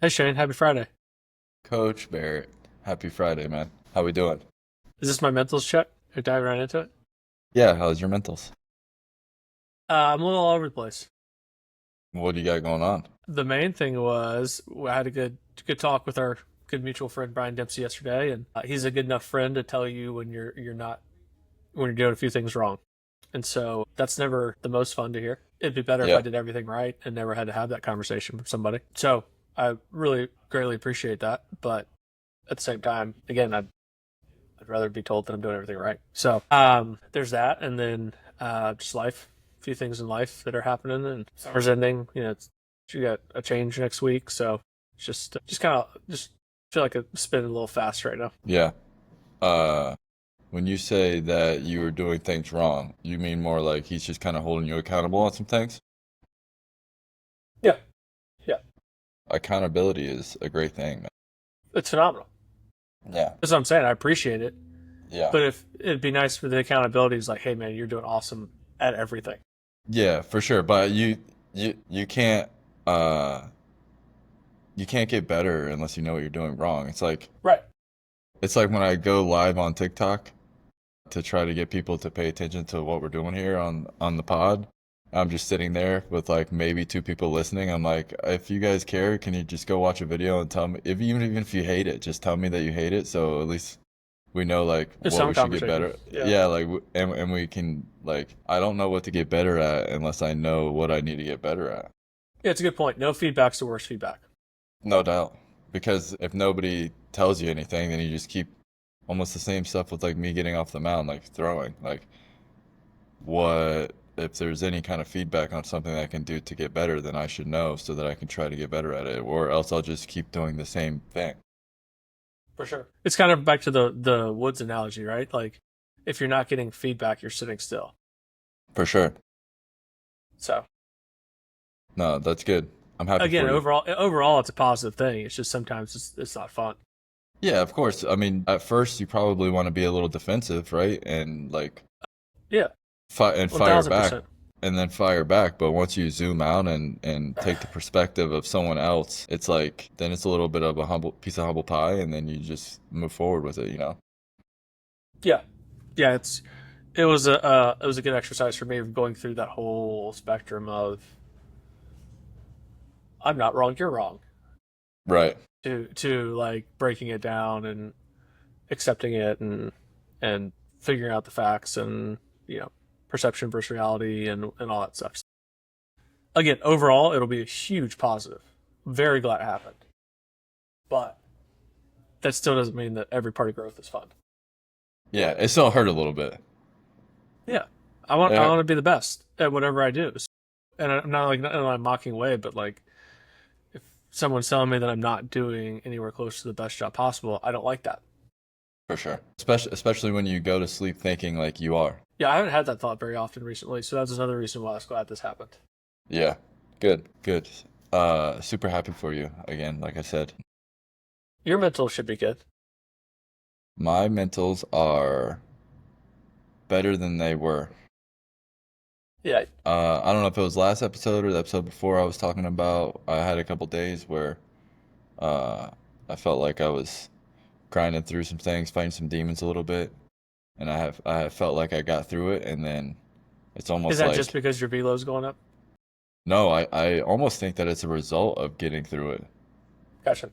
Hey Shane, happy Friday. Coach Barrett, happy Friday, man. How we doing? Is this my mentals check? Or diving right into it? Yeah, how's your mentals? I'm a little all over the place. What do you got going on? The main thing was I had a good talk with our good mutual friend Brian Dempsey yesterday, and he's a good enough friend to tell you when you're not when you're doing a few things wrong. And so that's never the most fun to hear. It'd be better if I Yeah, did everything right and never had to have that conversation with somebody. So I really greatly appreciate that, but at the same time, again, I'd rather be told that I'm doing everything right. So there's that, and then just life, a few things in life that are happening, and summer's ending. You got a change next week, so it's just kind of just feel like it's spinning a little fast right now. yeah. Uh, when you say that you were doing things wrong, you mean more like he's just kind of holding you accountable on some things? Yeah, yeah, Accountability is a great thing, man. it's phenomenal. Yeah, That's what I'm saying. I appreciate it, yeah, but if it'd be nice for the accountability is like, hey man, you're doing awesome at everything. yeah, for sure. But you uh you can't get better unless you know what you're doing wrong. Right. It's like when I go live on TikTok to try to get people to pay attention to what we're doing here on the pod. I'm just sitting there with like maybe two people listening. I'm like, if you guys care, can you just go watch a video and tell me if even if you hate it, just tell me that you hate it, so at least we know like It's what some we should get conversation. better. Yeah. Yeah, like and we can like I don't know what to get better at unless I know what I need to get better at. Yeah, it's a good point. No feedback's the worst feedback. No doubt. Because if nobody tells you anything, then you just keep almost the same stuff with like me getting off the mound, like throwing. Like what if there's any kind of feedback on something that I can do to get better, then I should know so that I can try to get better at it, or else I'll just keep doing the same thing. For sure. It's kind of back to the woods analogy, right? Like if you're not getting feedback, you're sitting still. For sure. So No, that's good. I'm happy again, for you. overall, it's a positive thing. It's just sometimes it's not fun. Yeah, of course. I mean, at first you probably want to be a little defensive, right? And like Yeah, one fire thousand back percent. and then fire back. But once you zoom out and take the perspective of someone else, it's like then it's a little bit of a humble piece of humble pie, and then you just move forward with it. Yeah, yeah. It was a good exercise for me of going through that whole spectrum of I'm not wrong, you're wrong. Right. To like breaking it down and accepting it and figuring out the facts and you know perception versus reality and all that stuff. Again, overall, it'll be a huge positive. Very glad it happened. But that still doesn't mean that every part of growth is fun. Yeah, it still hurt a little bit. Yeah. I Yeah, want to be the best at whatever I do. And I'm not like not in a mocking way, but like if someone's telling me that I'm not doing anywhere close to the best job possible, I don't like that. for sure. Especially when you go to sleep thinking like you are. Yeah, I haven't had that thought very often recently, so that's another reason why I was glad this happened. Yeah. Good. Good. Super happy for you again, like I said. Your mental should be good. My mentals are better than they were. Yeah. I don't know if it was last episode or the episode before I was talking about I had a couple days where uh I felt like I was grinding through some things, fighting some demons a little bit, and I have felt like I got through it, and then it's Is almost that just like because your velo's going up? no, I almost think that it's a result of getting through it. Gotcha.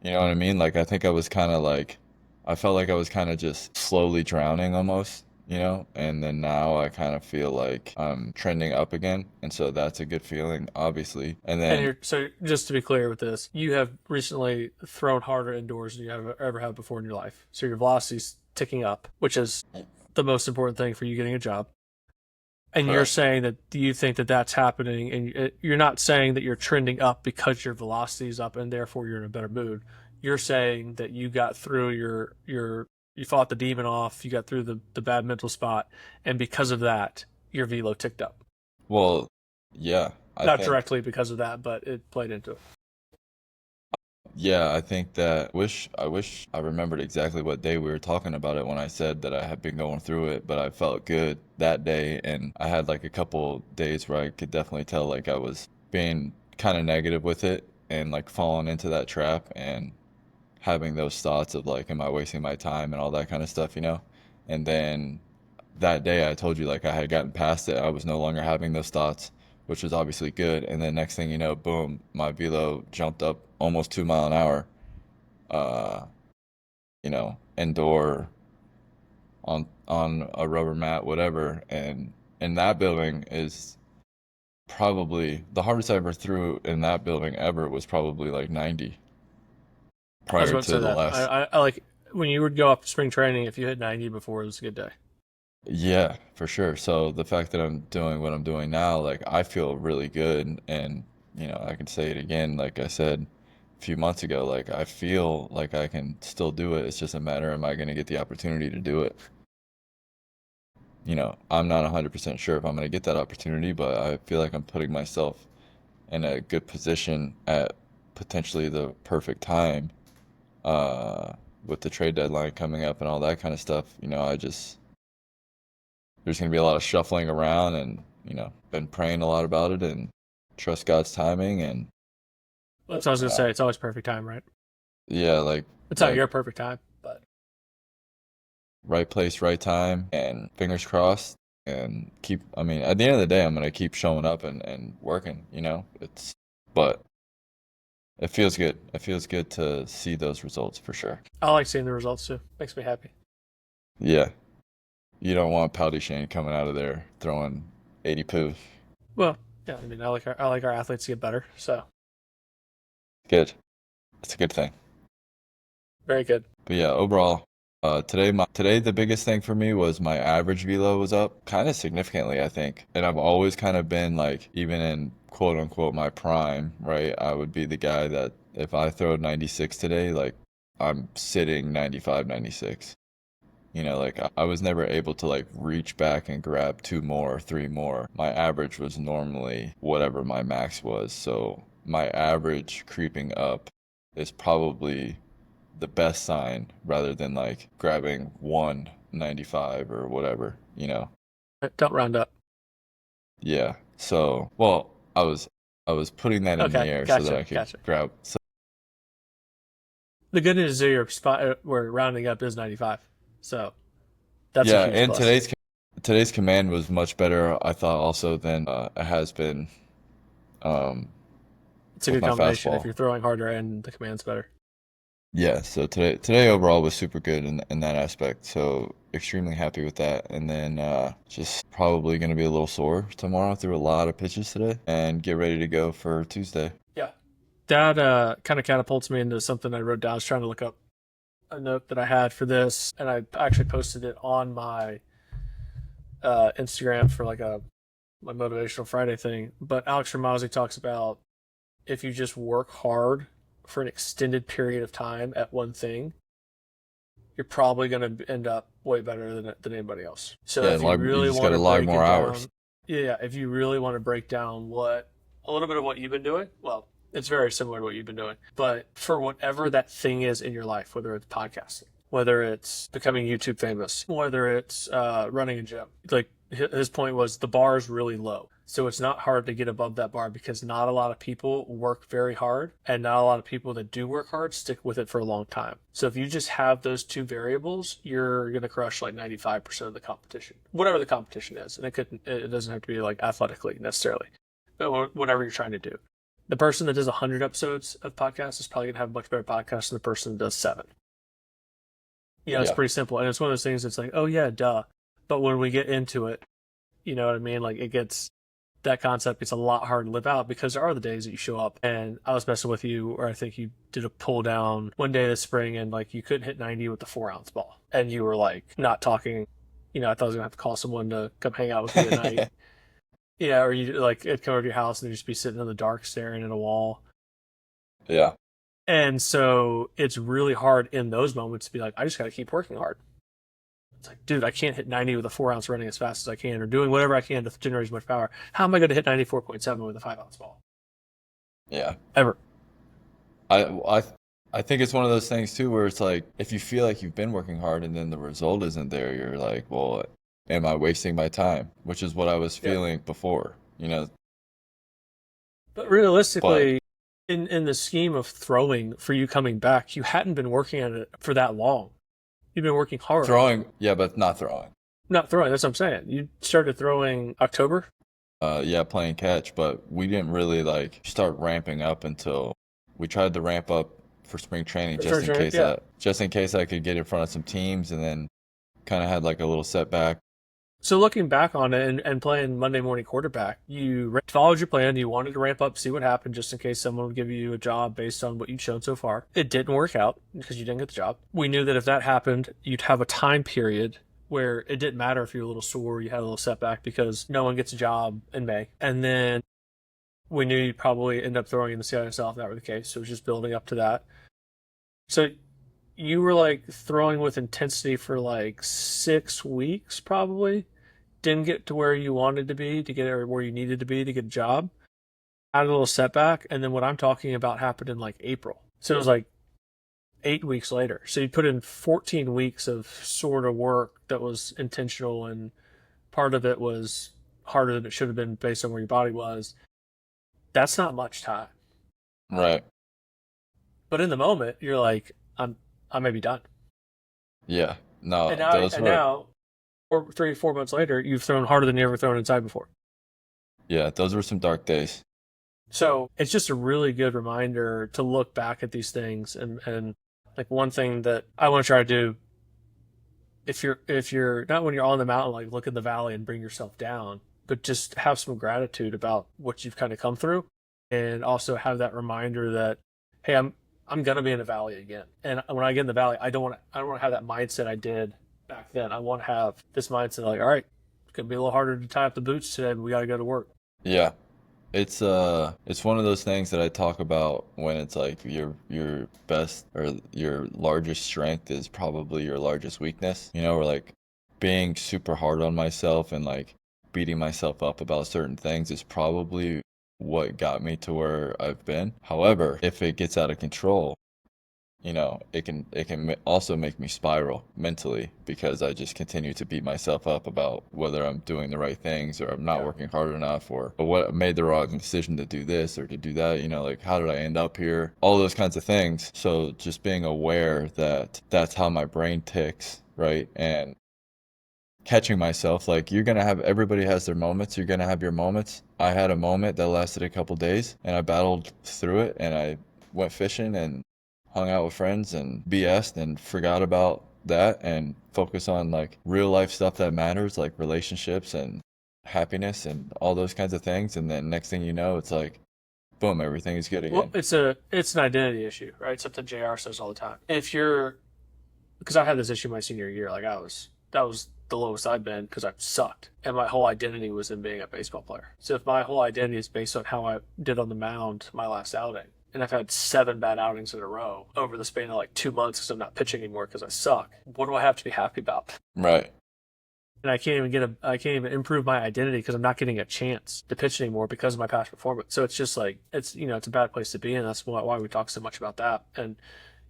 You know what I mean? Like I think I was kind of like I felt like I was kind of just slowly drowning almost, and then now I kind of feel like I'm trending up again, and so that's a good feeling, obviously. And And then you're so just to be clear with this, you have recently thrown harder indoors than you have ever had before in your life. So your velocity's ticking up, which is the most important thing for you getting a job. And you're correct. saying that you think that that's happening, and you're not saying that you're trending up because your velocity is up and therefore you're in a better mood. You're saying that you got through you fought the demon off, you got through the bad mental spot, and because of that, your velo ticked up. Well, yeah, I Not think directly because of that, but it played into it. yeah, I think that wish I remembered exactly what day we were talking about it when I said that I had been going through it, but I felt good that day, and I had like a couple days where I could definitely tell like I was being kind of negative with it, and like falling into that trap and having those thoughts of like, am I wasting my time and all that kind of stuff, you know? And then that day I told you like I had gotten past it. I was no longer having those thoughts, which was obviously good. And then next thing you know, boom, my velo jumped up almost 2 mile an hour. Uh, Indoor on a rubber mat, whatever. And in that building is probably the hardest I ever threw in that building ever was probably like 90 I was prior about to to say the that. last. I like when you would go off to spring training, if you hit 90 before, it was a good day. Yeah, for sure. So the fact that I'm doing what I'm doing now, like I feel really good, and I can say it again, like I said a few months ago, like I feel like I can still do it. It's just a matter, am I going to get the opportunity to do it? I'm not 100% sure if I'm going to get that opportunity, but I feel like I'm putting myself in a good position at potentially the perfect time, uh, with the trade deadline coming up and all that kind of stuff. There's going to be a lot of shuffling around, and been praying a lot about it and trust God's timing. And That's what I was gonna say. It's always perfect time, right? yeah, like It's not like your perfect time, but right place, right time, and fingers crossed. And I mean, at the end of the day, I'm going to keep showing up and working. But it feels good. It feels good to see those results for sure. I like seeing the results too. Makes me happy. Yeah, you don't want Pouty Shane coming out of there throwing 80 poo. Well, yeah, I mean, I like our athletes to get better. So Good. It's a good thing. very good. But yeah, overall, today the biggest thing for me was my average velo was up kind of significantly, I think. And I've always kind of been like, even in quote unquote my prime, right? I would be the guy that if I throw 96 today, like I'm sitting 95, 96. Like I was never able to like reach back and grab two more, three more. My average was normally whatever my max was. So my average creeping up is probably the best sign rather than like grabbing 195 or whatever. Don't round up. Yeah. So, well, I was putting that in the Okay, air so that gotcha, I could gotcha. grab. So, The good news is your spot where rounding up is 95, so that's a yeah, huge and plus. today's command was much better, I thought, also than it has been, um, It's a with good my combination if fastball. you're throwing harder and the command's better. Yeah, so today overall was super good in that aspect. So extremely happy with that. And then just probably going to be a little sore tomorrow. Threw a lot of pitches today and get ready to go for Tuesday. Yeah, that kind of catapults me into something I wrote down. I was trying to look up a note that I had for this, and I actually posted it on my Instagram for like a my motivational Friday thing. But Alex Ramosi talks about if you just work hard for an extended period of time at one thing, you're probably going to end up way better than anybody else. So Yeah, if and you you really just got want to to log break more it hours. down, yeah, if you really want to break down what a little bit of what you've been doing, well, it's very similar to what you've been doing. But for whatever that thing is in your life, whether it's podcasting, whether it's becoming YouTube famous, whether it's running a gym, like his point was the bar is really low. So it's not hard to get above that bar because not a lot of people work very hard, and not a lot of people that do work hard stick with it for a long time. So if you just have those two variables, you're going to crush like 95% of the competition, whatever the competition is. And it doesn't have to be like athletically necessarily, but whatever you're trying to do. The person that does 100 episodes of podcasts is probably going to have a much better podcast than the person that does 7. It's Yeah, pretty simple. And it's one of those things that's like, oh, yeah, duh. But when we get into it, you know what I mean? Like that concept gets a lot harder to live out because there are the days that you show up. And I was messing with you, or I think you did a pull down one day this spring and like you couldn't hit 90 with the 4-ounce ball. And you were like not talking. I thought I was going to have to call someone to come hang out with me at night. Yeah, or you like it'd come over to your house and you'd just be sitting in the dark staring at a wall. yeah, And so it's really hard in those moments to be like, I just got to keep working hard. It's like, dude, I can't hit 90 with a 4-ounce running as fast as I can or doing whatever I can to generate as much power. How am I going to hit 94.7 with a 5-ounce ball? yeah. Ever. I I I think it's one of those things too where it's like if you feel like you've been working hard and then the result isn't there, you're like, well, am I wasting my time? Which is what I was Yeah. feeling before. But But realistically, in the scheme of throwing for you coming back, you hadn't been working at it for that long. You've been working hard on it. Throwing, yeah, but not throwing. Not throwing, that's what I'm saying. You started throwing October? Yeah, playing catch, but we didn't really like start ramping up until we tried to ramp up for spring training Yeah. just in case I could get in front of some teams, and then kind of had like a little setback. So looking back on it and playing Monday morning quarterback, you followed your plan. You wanted to ramp up, see what happened, just in case someone would give you a job based on what you'd shown so far. It didn't work out because you didn't get the job. We knew that if that happened, you'd have a time period where it didn't matter if you were a little sore, you had a little setback, because no one gets a job in May. And then we knew you'd probably end up throwing in the CISL if that were the case. So it was just building up to that. So you were like throwing with intensity for like 6 weeks, probably. Didn't get to where you wanted to be to get, or where you needed to be to get a job. Had a little setback, and then what I'm talking about happened in like April. So it was like 8 weeks later. So you put in 14 weeks of sort of work that was intentional, and part of it was harder than it should have been based on where your body was. That's not much time. Right. But in the moment, you're like, I may be done. Yeah. No, And now, those and were, now, 4 months later, you've thrown harder than you ever thrown inside before. yeah, those were some dark days. So it's just a really good reminder to look back at these things, and like one thing that I want to try to do, if you're not, when you're on the mountain, like look at the valley and bring yourself down, but just have some gratitude about what you've kind of come through, and also have that reminder that, hey, I'm gonna be in a valley again, and when I get in the valley, I don't want to have that mindset I did back then. I want to have this mindset like, all right, it's gonna be a little harder to tie up the boots today, but we got to go to work. Yeah. It's one of those things that I talk about when it's like your best or your largest strength is probably your largest weakness. You know, or like being super hard on myself and like beating myself up about certain things is probably what got me to where I've been. However, if it gets out of control, it can also make me spiral mentally because I just continue to beat myself up about whether I'm doing the right things or I'm not Yeah. working hard enough or what made the wrong decision to do this or to do that, like how did I end up here? All those kinds of things. So just being aware that that's how my brain ticks, right? And catching myself, like everybody has their moments. You're gonna have your moments. I had a moment that lasted a couple days and I battled through it and I went fishing and hung out with friends and BS'd and forgot about that and focus on like real life stuff that matters, like relationships and happiness and all those kinds of things. And then next thing you know, it's like, boom, everything is good Well, again. it's an identity issue, right? Something JR says all the time. If you're, because I had this issue my senior year, like that was the lowest I'd been because I sucked, and my whole identity was in being a baseball player. So if my whole identity is based on how I did on the mound my last outing, and I've had 7 bad outings in a row over the span of like 2 months because I'm not pitching anymore because I suck, what do I have to be happy about? Right. And I can't even improve my identity because I'm not getting a chance to pitch anymore because of my past performance. So it's just like, it's a bad place to be, and that's why we talk so much about that. And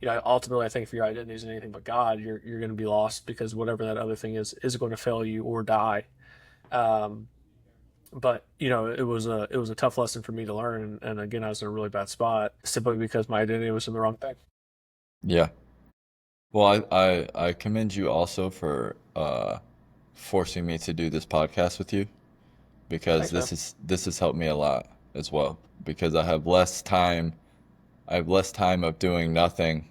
ultimately, I think if your identity isn't anything but God, you're going to be lost because whatever that other thing is going to fail you or die. Um, but it was a tough lesson for me to learn, and again, I was in a really bad spot simply because my identity was in the wrong thing. Yeah. Well, I commend you also for forcing me to do this podcast with you because Thanks, man. this has helped me a lot as well because I have less time of doing nothing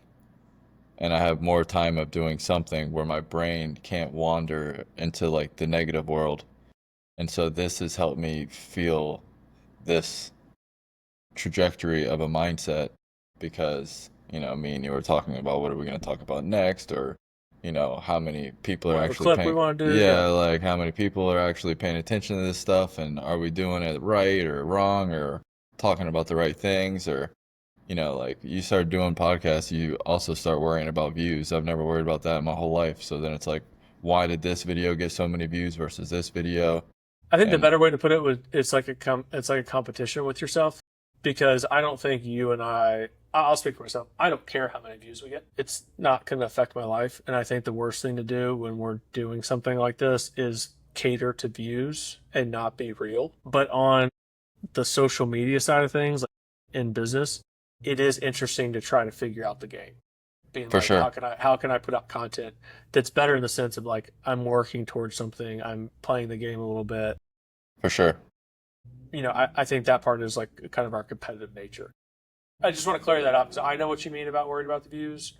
and I have more time of doing something where my brain can't wander into like the negative world. And so this has helped me feel this trajectory of a mindset because, me and you were talking about what are we going to talk about next or, how many people are Whatever actually clip we paying, want to do, yeah, yeah. like how many people are actually paying attention to this stuff and are we doing it right or wrong or talking about the right things or, like you start doing podcasts, you also start worrying about views. I've never worried about that my whole life. So then it's like, why did this video get so many views versus this video? I think the And better way to put it was it's like a competition with yourself, because I don't think you and I'll speak for myself. I don't care how many views we get. It's not going to affect my life. And I think the worst thing to do when we're doing something like this is cater to views and not be real. But on the social media side of things, like in business, it is interesting to try to figure out the game. Being For like, sure. how can I put out content that's better in the sense of like I'm working towards something, I'm playing the game a little bit. For sure. I think that part is like kind of our competitive nature. I just want to clear that up because I know what you mean about worried about the views,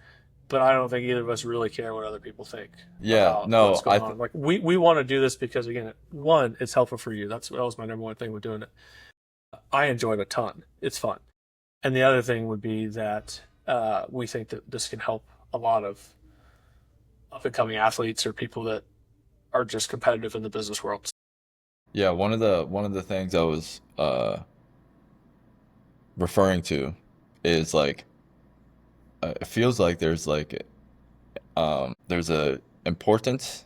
but I don't think either of us really care what other people think Yeah, about what's no, going on. Like we want to do this because again, one, it's helpful for you. That was my number one thing with doing it. I enjoy it a ton. It's fun. And the other thing would be that we think that this can help a lot of up and coming athletes or people that are just competitive in the business world. yeah, one of the things I was referring to is like it feels like there's a importance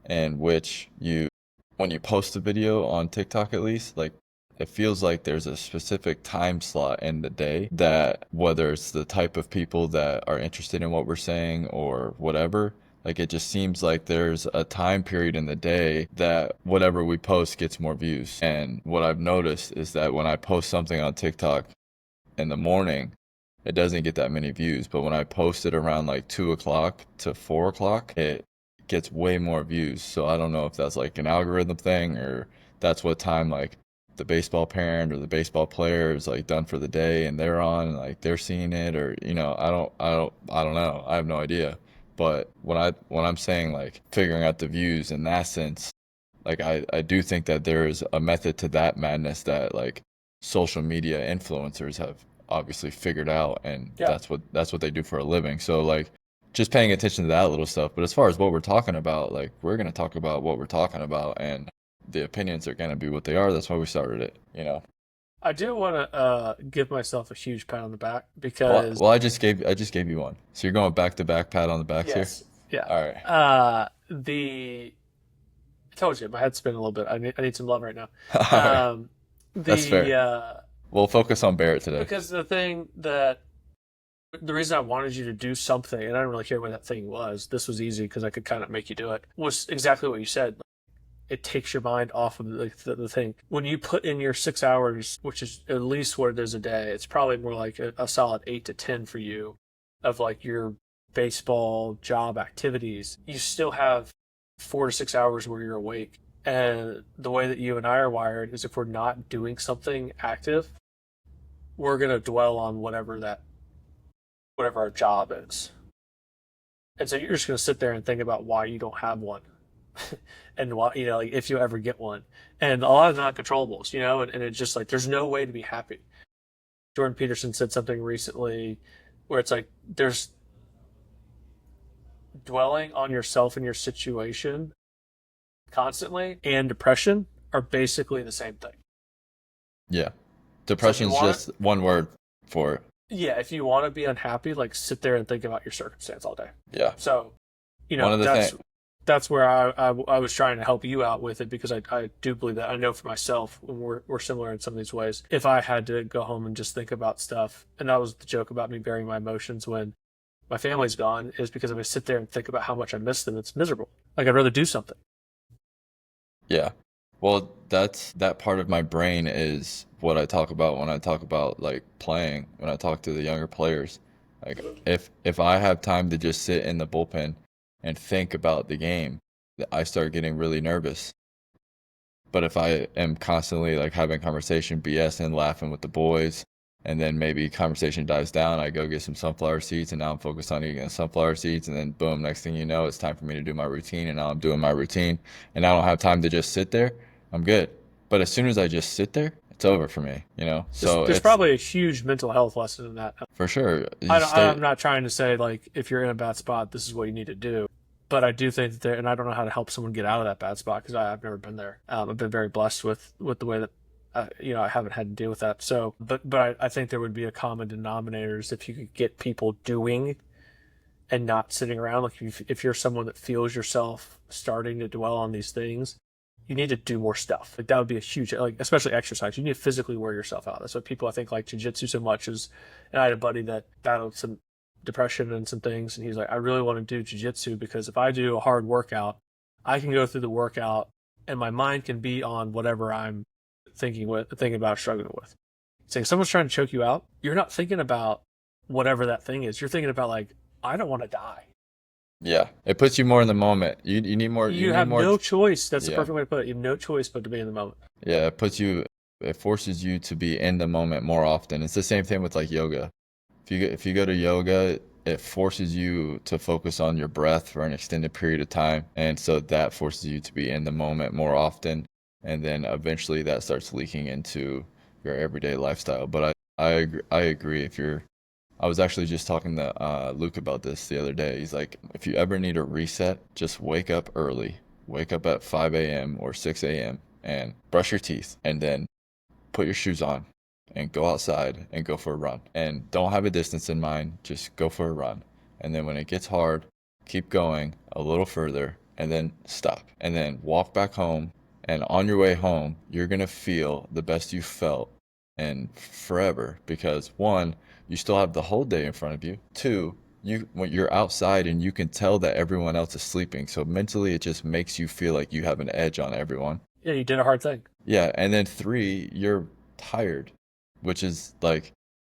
in which you when you post a video on TikTok at least, like it feels like there's a specific time slot in the day that whether it's the type of people that are interested in what we're saying or whatever, like it just seems like there's a time period in the day that whatever we post gets more views. And what I've noticed is that when I post something on TikTok in the morning, it doesn't get that many views. But when I post it around like 2 o'clock to 4 o'clock, it gets way more views. So I don't know if that's like an algorithm thing or that's what time like the baseball parent or the baseball player is like done for the day and they're on and like they're seeing it or I don't know. I have no idea. But when I'm saying like figuring out the views in that sense, like I do think that there is a method to that madness that like social media influencers have obviously figured out and Yeah, that's what they do for a living. So like just paying attention to that little stuff. But as far as what we're talking about, like we're gonna talk about what we're talking about and the opinions are gonna be what they are. That's why we started it, you know. I do want to give myself a huge pat on the back Well, because well, I just gave you one. So you're going back to back pat on the backs here. yes, yeah. All right. The I told you my head's spinning a little bit. I need some love right now. All right. Um, That's the fair. We'll focus on Barrett today. because the reason I wanted you to do something, and I don't really care what that thing was. This was easy because I could kind of make you do it. Was exactly what you said. It takes your mind off of the thing. When you put in your 6 hours, which is at least what it is a day, it's probably more like a solid 8 to 10 for you of like your baseball job activities. You still have 4 to 6 hours where you're awake. And the way that you and I are wired is if we're not doing something active, we're going to dwell on whatever our job is. And so you're just going to sit there and think about why you don't have one. And why, like if you ever get one. And a lot of non-controllables, and it's just like there's no way to be happy. Jordan Peterson said something recently where it's like there's dwelling on yourself and your situation constantly and depression are basically the same thing. Yeah. So if you Depression's want just one word for it. yeah, if you want to be unhappy, like sit there and think about your circumstance all day. Yeah. So, One of the things. that's where I was trying to help you out with it because I do believe that I know for myself when we're similar in some of these ways. If I had to go home and just think about stuff, and that was the joke about me burying my emotions when my family's gone, is because if I sit there and think about how much I miss them, it's miserable. Like I'd rather do something. Yeah. Well, that part of my brain is what I talk about when I talk about like playing, when I talk to the younger players. Like if I have time to just sit in the bullpen and think about the game, I start getting really nervous. But if I am constantly like having conversation, BSing, laughing with the boys, and then maybe conversation dies down, I go get some sunflower seeds, and now I'm focused on eating sunflower seeds, and then boom, next thing you know, it's time for me to do my routine, and now I'm doing my routine, and I don't have time to just sit there. I'm good. But as soon as I just sit there, it's over for me, you know? So There's it's probably a huge mental health lesson in that. for sure. I'm not trying to say like if you're in a bad spot, this is what you need to do. But I do think that and I don't know how to help someone get out of that bad spot because I've never been there. I've been very blessed with the way that I haven't had to deal with that. So, but I think there would be a common denominators if you could get people doing and not sitting around. Like if you're someone that feels yourself starting to dwell on these things, you need to do more stuff. Like that would be a huge, like especially exercise. You need to physically wear yourself out. That's what people I think like jiu-jitsu so much is. And I had a buddy that battled some depression and some things, and he's like, I really want to do jiu-jitsu because if I do a hard workout, I can go through the workout and my mind can be on whatever I'm thinking about struggling with. saying someone's trying to choke you out, you're not thinking about whatever that thing is. You're thinking about like, I don't want to die. Yeah, it puts you more in the moment. You need more. You You need have more. no choice. That's the Yeah, perfect way to put it. You have no choice but to be in the moment. yeah. It puts you. It forces you to be in the moment more often. It's the same thing with like yoga. If you go to yoga, it forces you to focus on your breath for an extended period of time, and so that forces you to be in the moment more often, and then eventually that starts leaking into your everyday lifestyle. But I agree. I was actually just talking to Luke about this the other day. He's like, if you ever need a reset, just wake up early. Wake up at 5 a.m. or 6 a.m. and brush your teeth, and then put your shoes on and go outside and go for a run. And don't have a distance in mind, just go for a run. And then when it gets hard, keep going a little further and then stop. And then walk back home. And on your way home, you're going to feel the best you felt in forever because one, you still have the whole day in front of you. Two, when you're outside and you can tell that everyone else is sleeping. So mentally, it just makes you feel like you have an edge on everyone. Yeah, you did a hard thing. Yeah, and then three, you're tired, which is like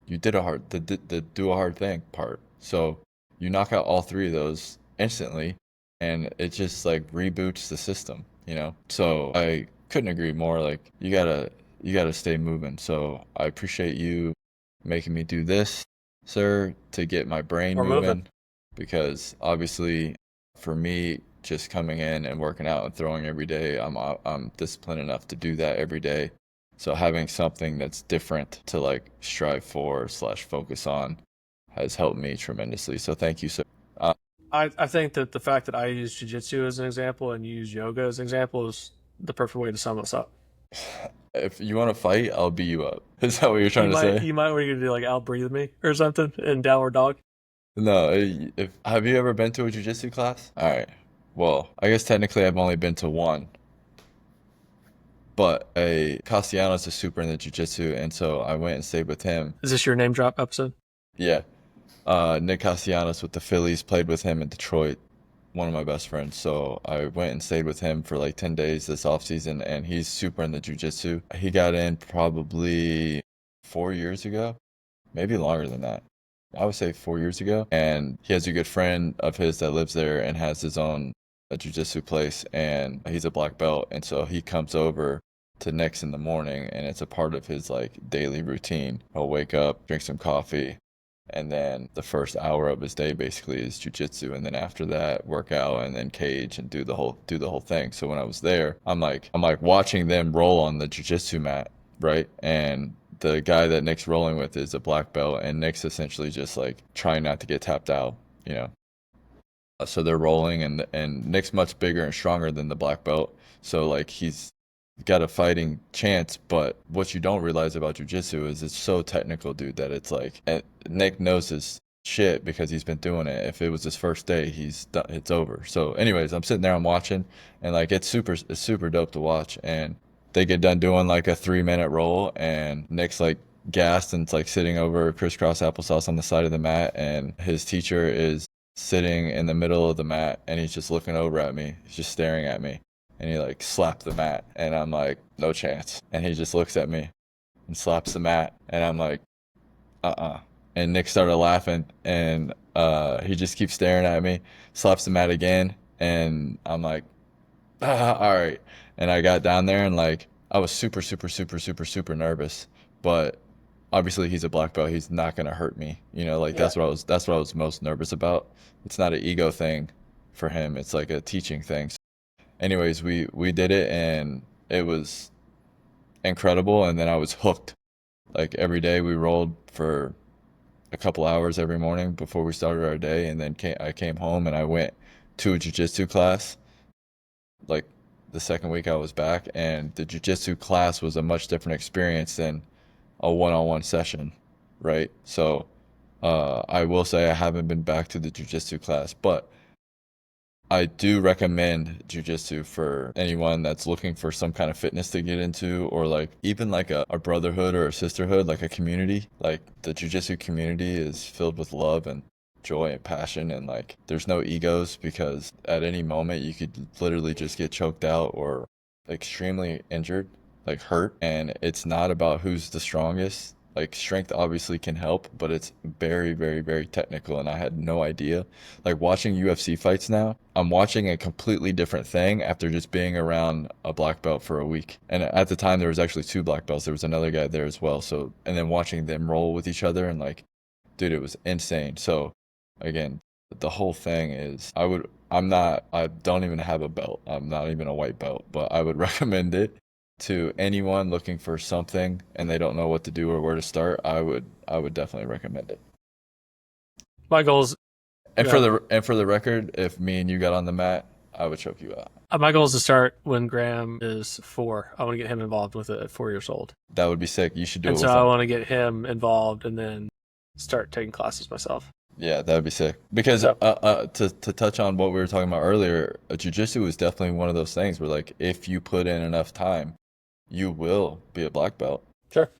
you did the do a hard thing part. So you knock out all three of those instantly, and it just like reboots the system, you know? So I couldn't agree more. Like you gotta stay moving. So I appreciate you making me do this, sir, to get my brain We're moving. moving, because obviously for me, just coming in and working out and throwing every day, I'm disciplined enough to do that every day. So having something that's different to like strive for slash focus on has helped me tremendously. So thank you, sir. Uh, I think that the fact that I use jujitsu as an example and you use yoga as an example is the perfect way to sum us up. if you want to fight, I'll beat you up. Is that what you're trying to say? You might want to do like outbreathe me or something in downward dog. No. If have you ever been to a jujitsu class? All right. Well, I guess technically I've only been to one, but a Castellanos is super into jujitsu, and so I went and stayed with him. Is this your name drop episode? Yeah. Nick Castellanos with the Phillies played with him in Detroit, one of my best friends. So I went and stayed with him for like 10 days this off season, and he's super into jujitsu. He got in probably 4 years ago, maybe longer than that. I would say 4 years ago. And he has a good friend of his that lives there and has his own jujitsu place, and he's a black belt. And so he comes over to Nick's in the morning, and it's a part of his like daily routine. He'll wake up, drink some coffee, and then the first hour of his day basically is jujitsu, and then after that work out and then cage and do the whole thing. So when I was there, I'm like watching them roll on the jujitsu mat, right? And the guy that Nick's rolling with is a black belt, and Nick's essentially just like trying not to get tapped out, you know. So they're rolling, and Nick's much bigger and stronger than the black belt, so like he's got a fighting chance. But what you don't realize about jujitsu is it's so technical, dude, that it's like, and Nick knows his shit because he's been doing it. If it was his first day, he's done, it's over. So anyways, I'm sitting there, I'm watching, and like it's super dope to watch. And they get done doing like a 3 minute roll, and Nick's like gassed and it's like sitting over crisscross applesauce on the side of the mat, and his teacher is sitting in the middle of the mat, and he's just looking over at me. He's just staring at me, and he like slapped the mat, and I'm like, no chance. And he just looks at me and slaps the mat, and I'm like, and Nick started laughing, and he just keeps staring at me, slaps the mat again, and I'm like, all right. And I got down there, and like I was super nervous, but obviously he's a black belt, he's not gonna hurt me, you know. Like Yeah. that's what I was most nervous about. It's not an ego thing for him, it's like a teaching thing. So anyways, we did it, and it was incredible. And then I was hooked. Like every day we rolled for a couple hours every morning before we started our day, and then I came home and I went to a jiu-jitsu class like the second week I was back, and the jiu-jitsu class was a much different experience than a one-on-one session, right? So I will say I haven't been back to the jiu-jitsu class, but I do recommend jujitsu for anyone that's looking for some kind of fitness to get into, or like even like a brotherhood or a sisterhood, like a community. Like the jujitsu community is filled with love and joy and passion, and like there's no egos, because at any moment you could literally just get choked out or extremely injured, like hurt. And it's not about who's the strongest. Like strength obviously can help, but it's very, very, very technical, and I had no idea. Like watching UFC fights now, I'm watching a completely different thing after just being around a black belt for a week. And at the time, there was actually two black belts. There was another guy there as well. So, and then watching them roll with each other and like, dude, it was insane. So, again, the whole thing is, I don't even have a belt. I'm not even a white belt, but I would recommend it to anyone looking for something and they don't know what to do or where to start. I would definitely recommend it. My goal is And yeah. for the record, if me and you got on the mat, I would choke you out. My goal is to start when Graham is 4. I want to get him involved with it at 4 years old. That would be sick. You should do And it so with I him. want to get him involved and then start taking classes myself. Yeah, that would be sick. Because So, to touch on what we were talking about earlier, jiu-jitsu is definitely one of those things where like if you put in enough time, you will be a black belt. sure.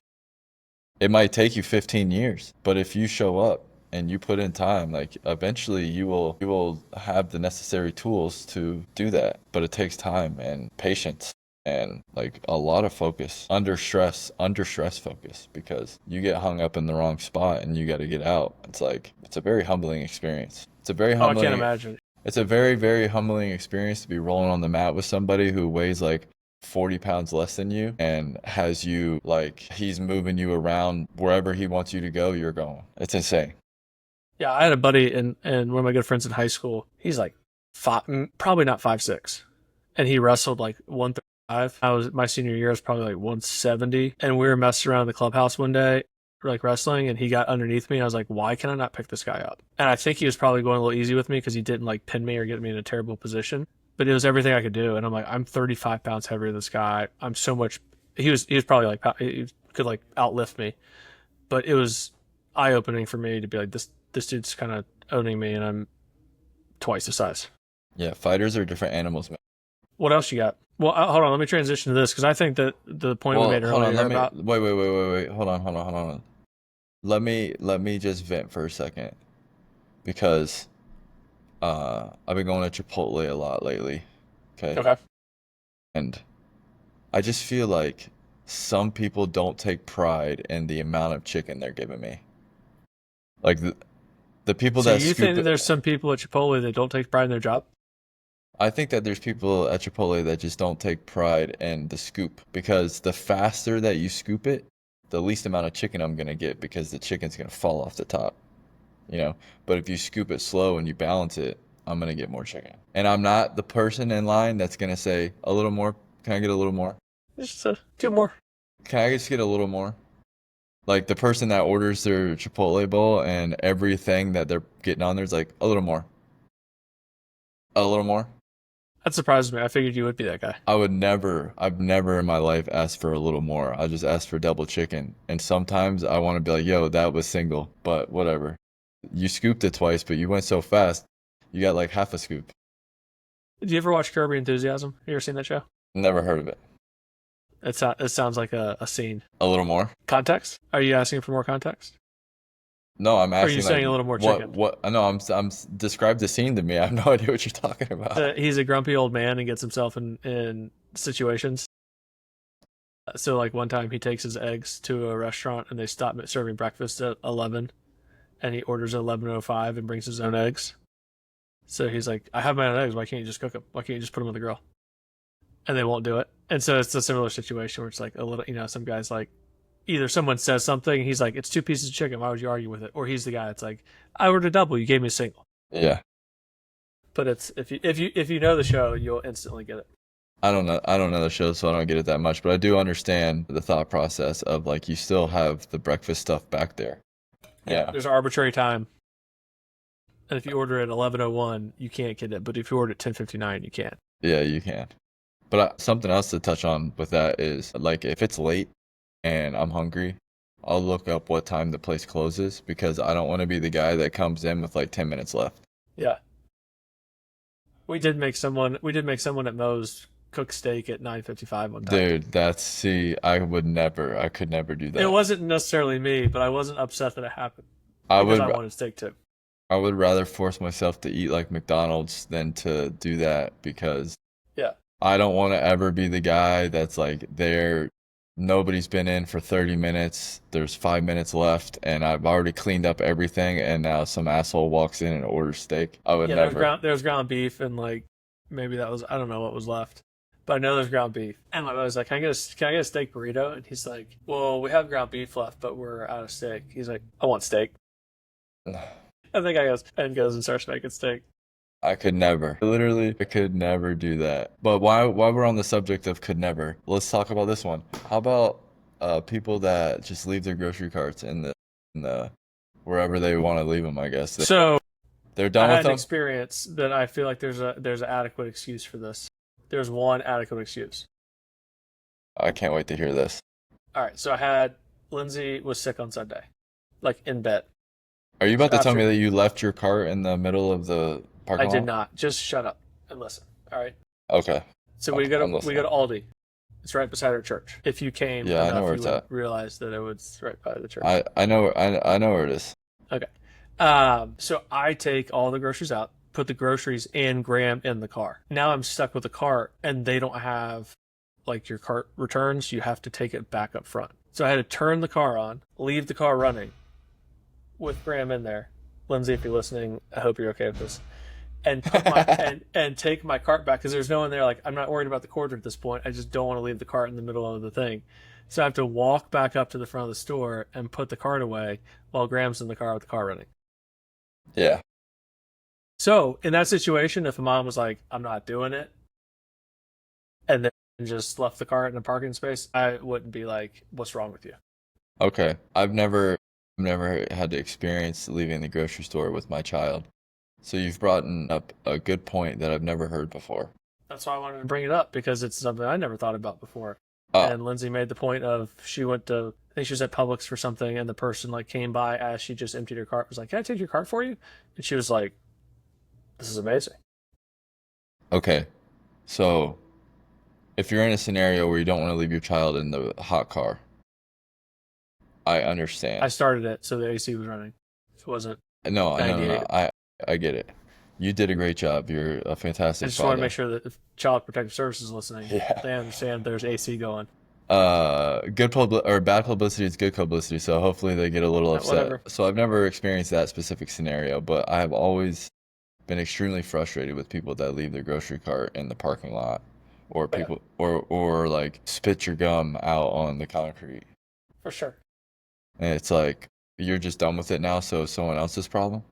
It might take you 15 years, but if you show up and you put in time, like eventually you will have the necessary tools to do that. But it takes time and patience and like a lot of focus, under stress focus, because you get hung up in the wrong spot and you got to get out. It's like it's a very humbling experience. Oh, I can't imagine. It's a very, very humbling experience to be rolling on the mat with somebody who weighs like 40 pounds less than you and has you like he's moving you around wherever he wants you to go, you're going. It's insane. Yeah, I had a buddy and one of my good friends in high school. He's like probably not 5'6", and he wrestled like 135. My senior year. I was probably like 170, and we were messing around in the clubhouse one day, like wrestling, and he got underneath me. I was like, why can I not pick this guy up? And I think he was probably going a little easy with me because he didn't like pin me or get me in a terrible position. But it was everything I could do, and I'm like, I'm 35 pounds heavier than this guy. I'm so much. He was probably like he could like outlift me, but it was eye opening for me to be like this dude's kind of owning me, and I'm twice the size. Yeah, fighters are different animals, man. What else you got? Well, hold on. Let me transition to this because I think that the point we Well, made hold on, earlier let me about wait. Hold on. Let me just vent for a second because I've been going to Chipotle a lot lately. Okay. okay, And I just feel like some people don't take pride in the amount of chicken they're giving me. Like the people so that you think scoop that it, there's some people at Chipotle that don't take pride in their job? I think that there's people at Chipotle that just don't take pride in the scoop because the faster that you scoop it, the least amount of chicken I'm gonna get because the chicken's gonna fall off the top, you know? But if you scoop it slow and you balance it, I'm gonna get more chicken. And I'm not the person in line that's gonna say a little more. Can I get a little more? Just 2 more. Can I just get a little more? Like the person that orders their Chipotle bowl and everything that they're getting on there's like a little more, a little more. That surprises me. I figured you would be that guy. I've never in my life asked for a little more. I just asked for double chicken. And sometimes I want to be like, yo, that was single, but whatever. You scooped it twice, but you went so fast, you got like half a scoop. Did you ever watch Curb Your Enthusiasm? You ever seen that show? Never heard of it. It sounds like a scene. A little more? Context? Are you asking for more context? No, I'm Or are you asking like saying a little more chicken? what? I know describe the scene to me. I have no idea what you're talking about. He's a grumpy old man and gets himself in situations. So like one time he takes his eggs to a restaurant and they stop serving breakfast at 11, and he orders at 11:05 and brings his own eggs. So he's like, I have my own eggs. Why can't you just cook them? Why can't you just put them on the grill? And they won't do it. And so it's a similar situation where it's like a little, some guy's like, either someone says something, he's like, it's 2 pieces of chicken. Why would you argue with it? Or he's the guy that's like, I ordered a double. You gave me a single. Yeah. But it's if you know the show, you'll instantly get it. I don't know the show, so I don't get it that much, but I do understand the thought process of like you still have the breakfast stuff back there. Yeah. There's an arbitrary time. And if you order at 11:01, you can't get it. But if you order at 10:59, you can. Yeah, you can. But something else to touch on with that is like if it's late and I'm hungry, I'll look up what time the place closes because I don't want to be the guy that comes in with like 10 minutes left. Yeah. We did make someone at Moe's cook steak at 9:55 one time. Dude, I could never do that. It wasn't necessarily me, but I wasn't upset that it happened I because would I wanted steak too. I would rather force myself to eat like McDonald's than to do that because Yeah. I don't want to ever be the guy that's like there nobody's been in for 30 minutes. There's 5 minutes left, and I've already cleaned up everything, and now some asshole walks in and orders steak. I would Yeah, never. there was ground beef and like maybe that was I don't know what was left. But I know there's ground beef. And my brother's like, can I get a steak burrito? And he's like, well, we have ground beef left, but we're out of steak. He's like, I want steak. I think I goes and starts making steak. I could never. Literally, I could never do that. But while we're on the subject of could never, let's talk about this one. How about people that just leave their grocery carts in the wherever they want to leave them, I guess. So They're I done had with an them? experience that I feel like there's an adequate excuse for this. There's one adequate excuse. I can't wait to hear this. All right, so Lindsay was sick on Sunday, like in bed. Are you So about to tell after me that you left your cart in the middle of the I parking did lot? not. Just shut up and listen. All right. Okay. So Okay, I'm we listening. go to Aldi. It's right beside our church. If you came Yeah, I know enough, where you it's would at. realize that it was right by the church. I know where it is. Okay. So I take all the groceries out, put the groceries and Graham in the car. Now I'm stuck with the cart, and they don't have like your cart returns. You have to take it back up front. So I had to turn the car on, leave the car running with Graham in there. Lindsay, if you're listening, I hope you're okay with this. And put and take my cart back because there's no one there. Like I'm not worried about the quarter at this point. I just don't want to leave the cart in the middle of the thing. So I have to walk back up to the front of the store and put the cart away while Graham's in the car with the car running. Yeah. So in that situation, if a mom was like, "I'm not doing it," and then just left the cart in a parking space, I wouldn't be like, "What's wrong with you?" Okay. I've never had to experience leaving the grocery store with my child. So you've brought up a good point that I've never heard before. That's why I wanted to bring it up because it's something I never thought about before. Uh, And Lindsay made the point of she went to I think she was at Publix for something, and the person like came by as she just emptied her cart was like, "Can I take your cart for you?" And she was like, "This is amazing." okay. So if you're in a scenario where you don't want to leave your child in the hot car, I I understand. started it so the AC was running. It wasn't No, no, no, 98. no. I get it. You did a great job. You're a I fantastic just want to make father. sure that if Child Protective Services is listening, Yeah. they understand there's AC going. Good or bad publicity is good publicity, so hopefully they get a little upset. Whatever. So I've never experienced that specific scenario, but I have always been extremely frustrated with people that leave their grocery cart in the parking lot, or Yeah, people or like spit your gum out on the concrete. for sure. And it's like you're just done with it now, so it's someone else's problem.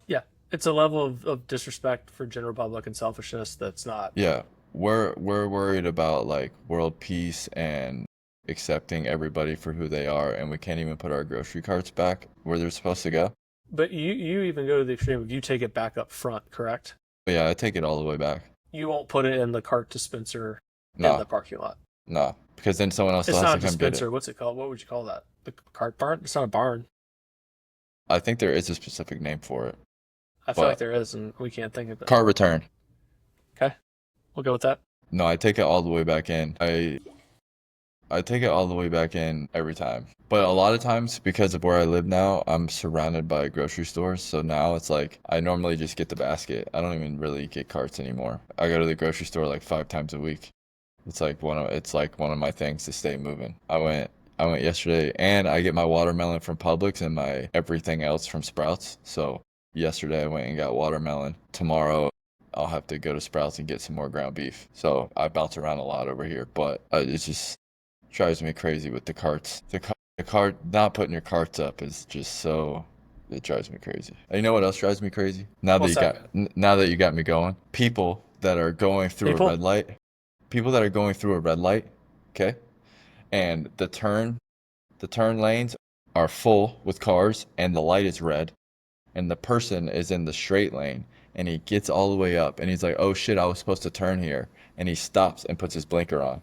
Yeah, it's a level of disrespect for general public and selfishness that's not. Yeah, we're worried about like world peace and accepting everybody for who they are, and we can't even put our grocery carts back where they're supposed to go. But you even go to the extreme of you take it back up front, correct? But yeah, I take it all the way back. You won't put it in the cart dispenser in No, the parking lot. no, because then someone else It's still has not a to come get it. dispenser. What's it called? What would you call that? The cart barn? It's not a barn. I think there is a specific name for it, I feel like but there is, and we can't think of it. cart return. Okay, we'll go with that. No, I take it all the way back in. I take it all the way back in every time. But a lot of times, because of where I live now, I'm surrounded by grocery stores. So now it's like I normally just get the basket. I don't even really get carts anymore. I go to the grocery store like 5 times a week. It's like one of my things to stay moving. I went yesterday, and I get my watermelon from Publix and my everything else from Sprouts. So yesterday I went and got watermelon. Tomorrow I'll have to go to Sprouts and get some more ground beef. So I bounce around a lot over here, but it just drives me crazy with the carts. The cart, not putting your carts up is just so, it drives me crazy. And you know what else drives me crazy? What's that? Now that you got me going, people that are going through a People? red light, people that are going through a red light, okay? And the turn lanes are full with cars and the light is red, and the person is in the straight lane, and he gets all the way up and he's like, "Oh shit, I was supposed to turn here." And he stops and puts his blinker on.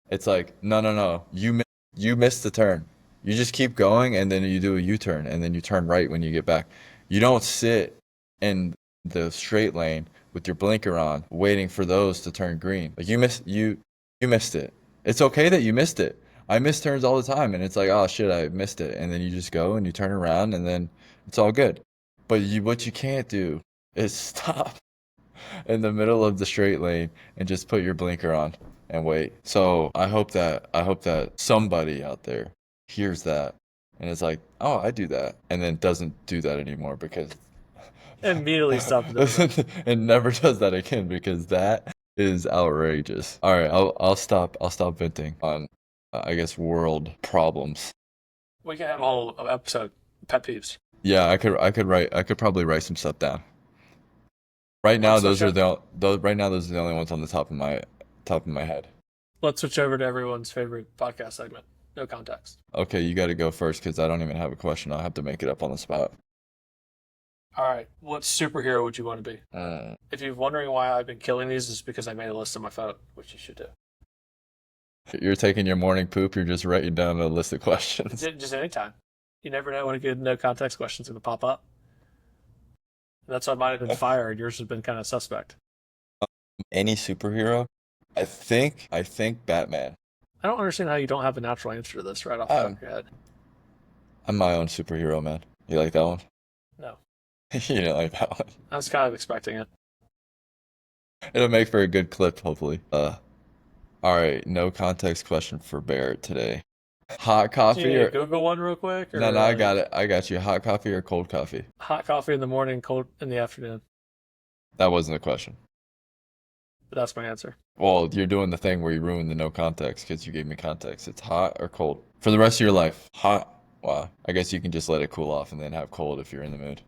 It's like, "No, no, no. You missed the turn. You just keep going, and then you do a U-turn, and then you turn right when you get back. You don't sit in the straight lane with your blinker on waiting for those to turn green. Like you missed it. It's okay that you missed it. I miss turns all the time, and it's like, "Oh shit, I missed it." And then you just go and you turn around, and then it's all good. But what you can't do is stop in the middle of the straight lane and just put your blinker on. and wait. So I hope that somebody out there hears that and is like, oh, I do that, and then doesn't do that anymore because Immediately stop doing it. and never does that again because that is outrageous. All right, I'll stop venting on I guess world problems. We can have a whole episode pet peeves. Yeah, I could probably write some stuff down. Right now Let's switch those are up. the only ones on the top of my head. Let's switch over to everyone's favorite podcast segment. No context. Okay, you got to go first because I don't even have a question. I'll have to make it up on the spot. All right. What superhero would you want to be? If you're wondering why I've been killing these, it's because I made a list on my phone, which you should do. You're taking your morning poop. You're just writing down a list of questions. Just anytime. You never know when a good no context question is going to pop up. And that's why mine have been fire, and yours has been kind of suspect. Any superhero? I think Batman. I don't understand how you don't have a natural answer to this right off the top of your head. I'm my own superhero, man. You like that one? No. You didn't like that one. I was kind of expecting it. It'll make for a good clip, hopefully. All right, no context question for Barrett today. Hot Do you coffee need or to Google one real quick? Or, no, I got it. I got you. Hot coffee or cold coffee? Hot coffee in the morning, cold in the afternoon. That wasn't a question. But that's my answer. Well, you're doing the thing where you ruin the no context because you gave me context. It's hot or cold for the rest of your life. Hot. Wow. I guess you can just let it cool off and then have cold if you're in the mood.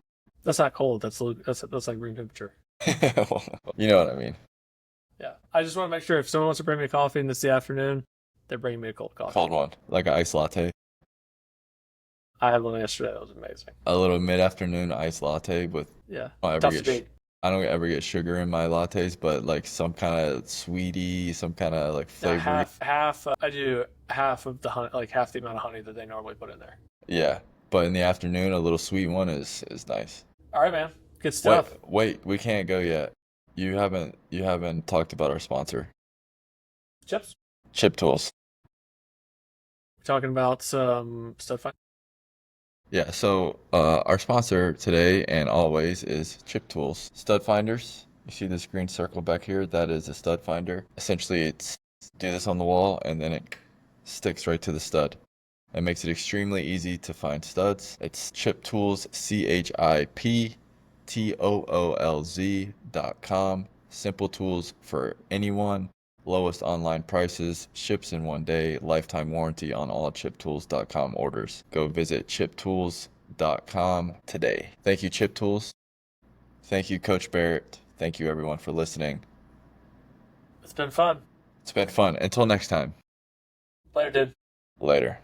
That's not cold. That's like room temperature. Well, you know what I mean. Yeah. I just want to make sure if someone wants to bring me coffee and it's the afternoon, they're bringing me a cold coffee. Cold one, like an iced latte. I had one yesterday. It was amazing. A little mid-afternoon iced latte with. Yeah. I Tough to beat. I don't ever get sugar in my lattes, but like some kind of sweetie, some kind of like No, flavor. half. I do half of the honey, like half the amount of honey that they normally put in there. Yeah, but in the afternoon, a little sweet one is nice. All right, man. Good stuff. Wait, we can't go yet. You haven't talked about our sponsor, Chips. Chip Tools. We're talking about some stud find. Yeah, so our sponsor today and always is Chip Tools. Stud finders. You see this green circle back here? That is a stud finder. Essentially, it's do this on the wall and then it sticks right to the stud. It makes it extremely easy to find studs. It's Chip Tools, ChipToolz.com. Simple tools for anyone. Lowest online prices, ships in 1 day, lifetime warranty on all chiptools.com orders. Go visit chiptools.com today. Thank you, Chip Tools. Thank you, Coach Barrett. Thank you, everyone, for listening. It's been fun. It's been fun. Until next time. Later, dude. Later.